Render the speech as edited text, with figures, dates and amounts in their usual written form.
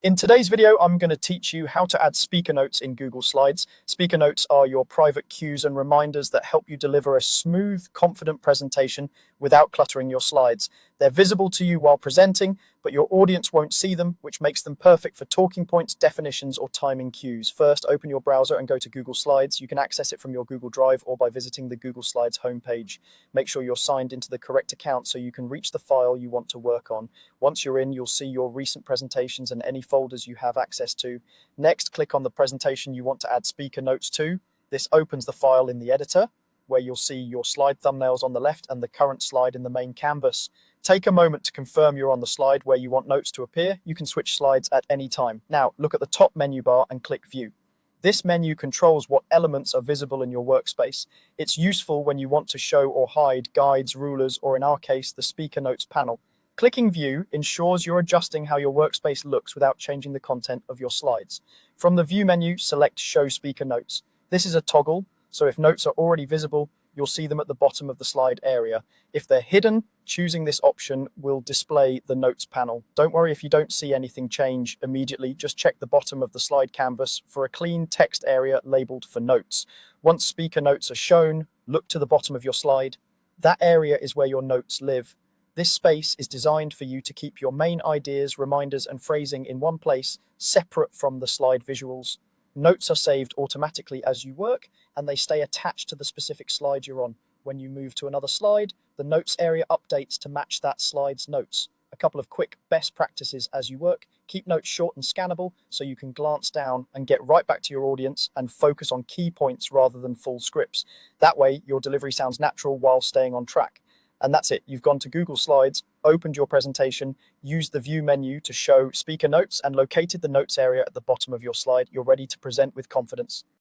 In today's video, I'm going to teach you how to add speaker notes in Google Slides. Speaker notes are your private cues and reminders that help you deliver a smooth, confident presentation without cluttering your slides. They're visible to you while presenting, but your audience won't see them, which makes them perfect for talking points, definitions, or timing cues. First, open your browser and go to Google Slides. You can access it from your Google Drive or by visiting the Google Slides homepage. Make sure you're signed into the correct account so you can reach the file you want to work on. Once you're in, you'll see your recent presentations and any folders you have access to. Next, click on the presentation you want to add speaker notes to. This opens the file in the editor, where you'll see your slide thumbnails on the left and the current slide in the main canvas. Take a moment to confirm you're on the slide where you want notes to appear. You can switch slides at any time. Now, look at the top menu bar and click View. This menu controls what elements are visible in your workspace. It's useful when you want to show or hide guides, rulers, or in our case, the speaker notes panel. Clicking View ensures you're adjusting how your workspace looks without changing the content of your slides. From the View menu, select Show Speaker Notes. This is a toggle, so if notes are already visible, you'll see them at the bottom of the slide area. If they're hidden, choosing this option will display the Notes panel. Don't worry if you don't see anything change immediately, just check the bottom of the slide canvas for a clean text area labeled for Notes. Once speaker notes are shown, look to the bottom of your slide. That area is where your notes live. This space is designed for you to keep your main ideas, reminders, and phrasing in one place, separate from the slide visuals. Notes are saved automatically as you work, and they stay attached to the specific slide you're on. When you move to another slide, the notes area updates to match that slide's notes. A couple of quick best practices as you work: keep notes short and scannable so you can glance down and get right back to your audience and focus on key points rather than full scripts. That way, your delivery sounds natural while staying on track. And that's it. You've gone to Google Slides, opened your presentation, used the View menu to show speaker notes, and located the notes area at the bottom of your slide. You're ready to present with confidence.